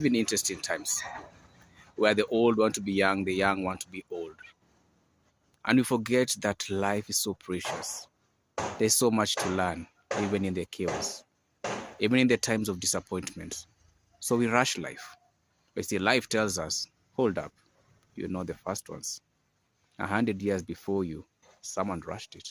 In interesting times where the old want to be young, the young want to be old. And we forget that life is so precious. There's so much to learn, even in the chaos, even in the times of disappointment. So we rush life. But see, life tells us, hold up, you're not the first ones. 100 years before you, someone rushed it.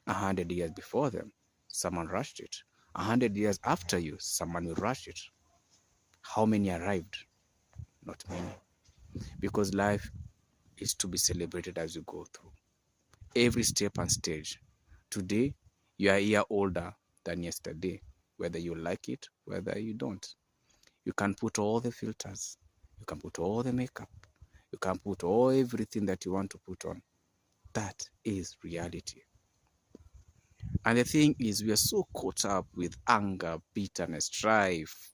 100 years before them, someone rushed it. 100 years after you, someone will rush it. How many arrived? Not many. Because life is to be celebrated as you go through every step and stage. Today, you are a year older than yesterday, whether you like it, whether you don't. You can put all the filters, you can put all the makeup, you can put all everything that you want to put on. That is reality. And the thing is, we are so caught up with anger, bitterness, strife,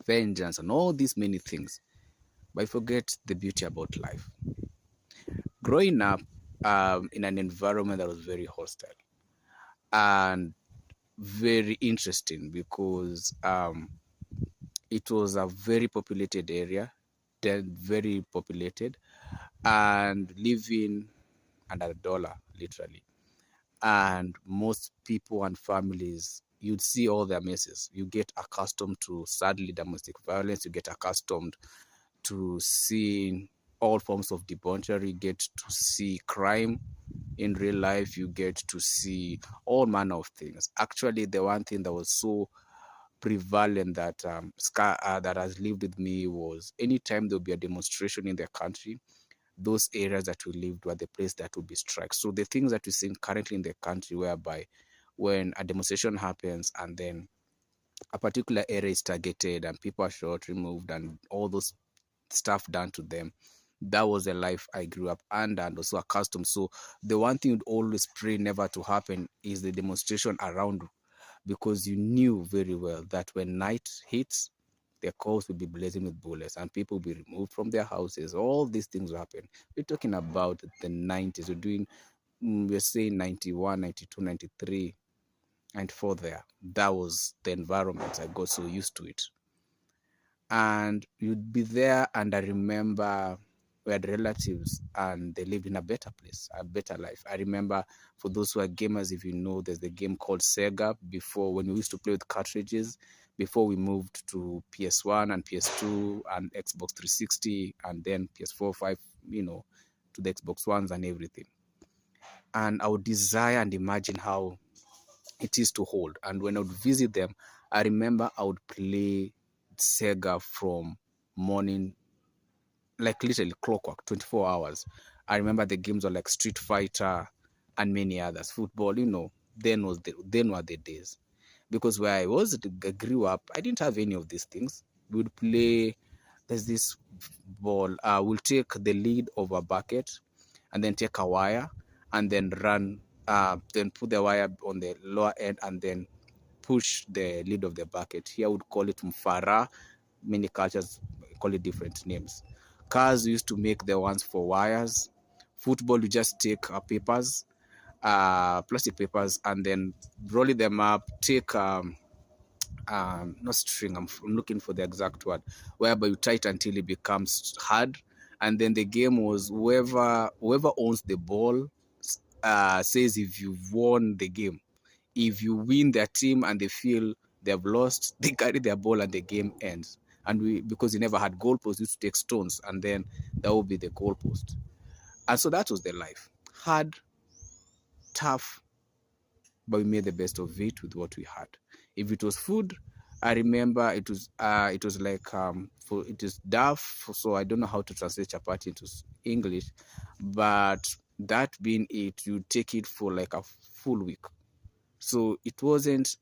vengeance, and all these many things, but I forget the beauty about life. Growing up in an environment that was very hostile and very interesting because it was a very populated area, then very populated, and living under a dollar, literally. And most people and families, you'd see all their messes. You get accustomed to, sadly, domestic violence. You get accustomed to seeing all forms of debauchery. You get to see crime in real life. You get to see all manner of things. Actually, the one thing that was so prevalent that that has lived with me was anytime there'll be a demonstration in the country, those areas that we lived were the place that would be struck. So the things that we see currently in the country, whereby when a demonstration happens and then a particular area is targeted and people are shot, removed, and all those stuff done to them, that was the life I grew up under and also accustomed. So the one thing you'd always pray never to happen is the demonstration around, because you knew very well that when night hits, their cars will be blazing with bullets and people will be removed from their houses. All these things will happen. We're talking about the 90s. We're doing, we're saying 91, 92, 93, and for there. That was the environment. I got so used to it. And you'd be there, and I remember we had relatives and they lived in a better place, a better life. I remember, for those who are gamers, if you know, there's the game called Sega before, when we used to play with cartridges, before we moved to PS1 and PS2 and Xbox 360 and then PS4, 5, to the Xbox Ones and everything. And I would desire and imagine how it is to hold. And when I would visit them, I remember I would play Sega from morning, like literally clockwork, 24 hours. I remember the games were like Street Fighter and many others. Football, then were the days. Because where I grew up, I didn't have any of these things. We would play, there's this ball, we'll take the lead of a bucket and then take a wire and then run, then put the wire on the lower end and then push the lid of the bucket. Here I would call it mfara. Many cultures call it different names. Cars used to make the ones for wires. Football, you just take papers, plastic papers, and then roll them up. Take not string. I'm looking for the exact word. Whereby you tie it until it becomes hard, and then the game was whoever owns the ball says if you've won the game. If you win their team and they feel they've lost, they carry their ball and the game ends. And because we never had goalposts, we used to take stones and then that would be the goalpost. And so that was the life. Hard, tough, but we made the best of it with what we had. If it was food, I remember it was like it is duff, so I don't know how to translate chapati into English, but that being it, you take it for like a full week. So it wasn't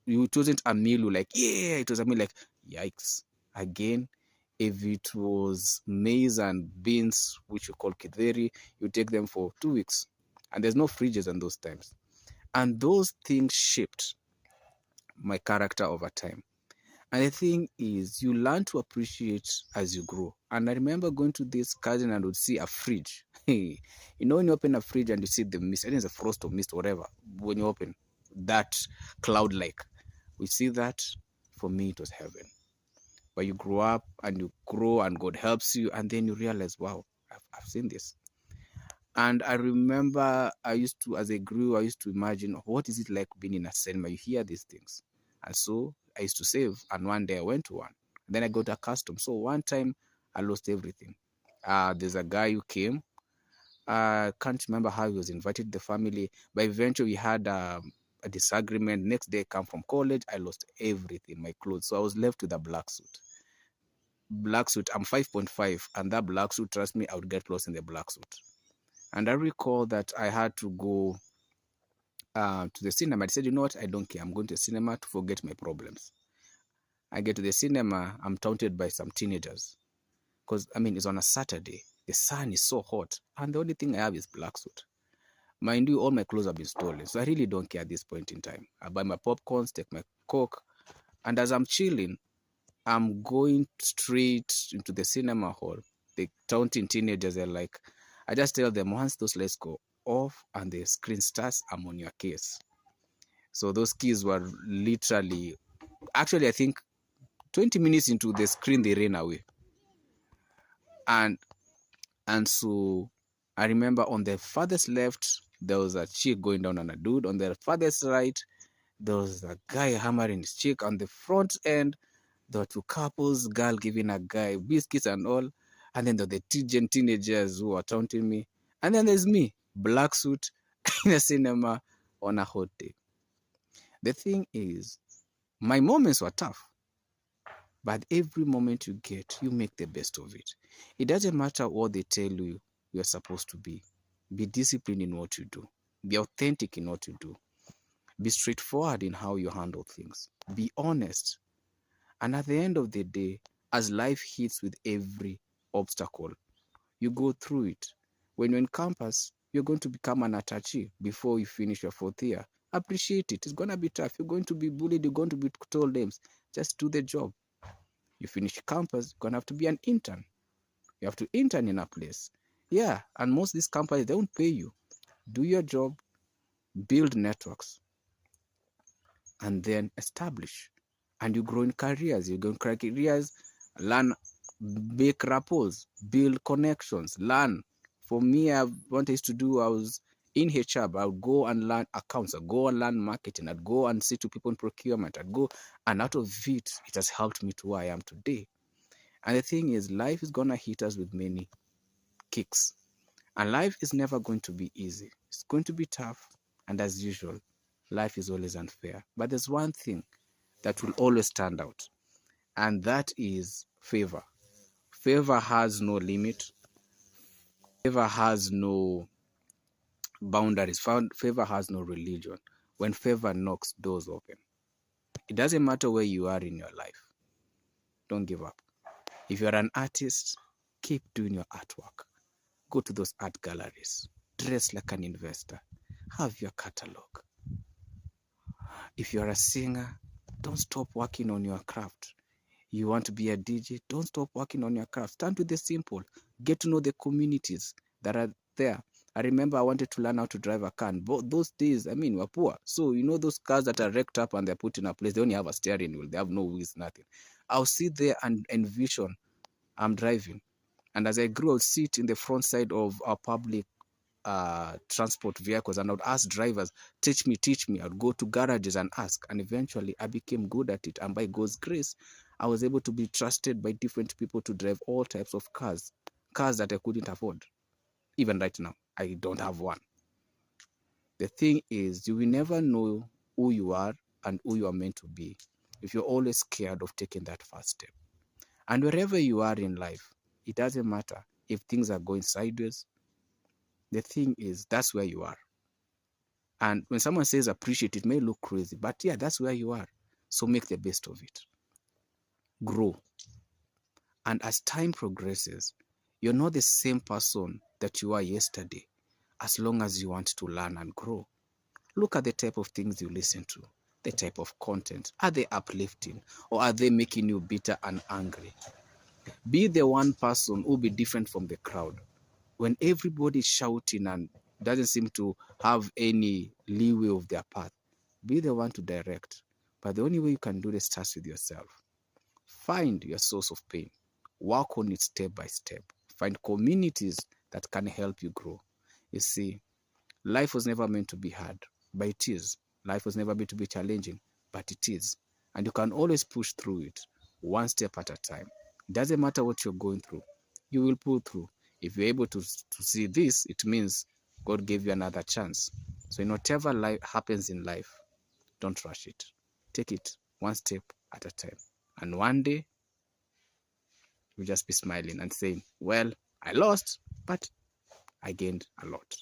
a meal like, yeah, it was a meal like, yikes. Again, if it was maize and beans, which you call kitheri, you take them for 2 weeks. And there's no fridges in those times. And those things shaped my character over time. And the thing is, you learn to appreciate as you grow. And I remember going to this garden and would see a fridge. Hey, when you open a fridge and you see the mist, I think it's a frost or mist, whatever, when you open that cloud-like, we see that. For me, it was heaven. but you grow up and you grow and God helps you, and then you realize, wow, I've seen this. And I remember as I grew, I used to imagine, what is it like being in a cinema? You hear these things. And so I used to save, and one day I went to one. Then I got accustomed. So one time I lost everything. There's a guy who came. I can't remember how he was invited to the family, but eventually we had a disagreement. Next day I come from college, I lost everything, my clothes. So I was left with a black suit. Black suit, I'm 5.5, and that black suit, trust me, I would get lost in the black suit. And I recall that I had to go to the cinema. I said, you know what, I don't care. I'm going to the cinema to forget my problems. I get to the cinema, I'm taunted by some teenagers. Because, I mean, it's on a Saturday. The sun is so hot. And the only thing I have is black suit. Mind you, all my clothes have been stolen. So I really don't care at this point in time. I buy my popcorns, take my Coke. And as I'm chilling, I'm going straight into the cinema hall. The taunting teenagers are like, I just tell them, once those lights go off and the screen starts, I'm on your case. So those kids were literally, actually, I think 20 minutes into the screen, they ran away. And so I remember on the farthest left, there was a chick going down on a dude. On the farthest right, there was a guy hammering his chick. On the front end, there were two couples, girl giving a guy biscuits and all. And then there were the teenagers who were taunting me. And then there's me, black suit, in a cinema on a hot day. The thing is, my moments were tough. But every moment you get, you make the best of it. It doesn't matter what they tell you you're supposed to be. Be disciplined in what you do. Be authentic in what you do. Be straightforward in how you handle things. Be honest. And at the end of the day, as life hits with every obstacle, you go through it. When you're in campus, you're going to become an attaché before you finish your 4th year. Appreciate it. It's going to be tough. You're going to be bullied. You're going to be told names. Just do the job. You finish campus, you're going to have to be an intern. You have to intern in a place. Yeah, and most of these companies, they won't pay you. Do your job, build networks, and then establish. And you grow in careers. You grow in careers, learn, make rapport, build connections, learn. For me, what I used to do, I was in HR, I would go and learn accounts, I'd go and learn marketing, I'd go and see to people in procurement, I'd go, and out of it, it has helped me to where I am today. And the thing is, life is going to hit us with many kicks. And life is never going to be easy. It's going to be tough. And as usual, life is always unfair. But there's one thing that will always stand out, and that is favor. Favor has no limit. Favor has no boundaries. Favor has no religion. When favor knocks, doors open. It doesn't matter where you are in your life. Don't give up. If you're an artist, keep doing your artwork. Go to those art galleries. Dress like an investor. Have your catalog. If you're a singer, don't stop working on your craft. You want to be a DJ, don't stop working on your craft. Start with the simple. Get to know the communities that are there. I remember I wanted to learn how to drive a car. But those days, I mean, we're poor. So, you know those cars that are wrecked up and they're put in a place, they only have a steering wheel. They have no wheels, nothing. I'll sit there and envision I'm driving. And as I grew, I'll sit in the front side of our public transport vehicles, and I would ask drivers, teach me. I'd go to garages and ask, and eventually I became good at it. And by God's grace, I was able to be trusted by different people to drive all types of cars that I couldn't afford. Even right now, I don't have one. The thing is, you will never know who you are and who you are meant to be if you're always scared of taking that first step. And wherever you are in life, it doesn't matter if things are going sideways. The thing is, that's where you are. And when someone says appreciate, it may look crazy, but yeah, that's where you are. So make the best of it. Grow. And as time progresses, you're not the same person that you were yesterday, as long as you want to learn and grow. Look at the type of things you listen to, the type of content. Are they uplifting, or are they making you bitter and angry? Be the one person who will be different from the crowd. When everybody's shouting and doesn't seem to have any leeway of their path, be the one to direct. But the only way you can do this starts with yourself. Find your source of pain. Work on it step by step. Find communities that can help you grow. You see, life was never meant to be hard, but it is. Life was never meant to be challenging, but it is. And you can always push through it, one step at a time. It doesn't matter what you're going through, you will pull through. If you're able to see this, it means God gave you another chance. So in whatever life happens in life, don't rush it. Take it one step at a time. And one day, you'll just be smiling and saying, well, I lost, but I gained a lot.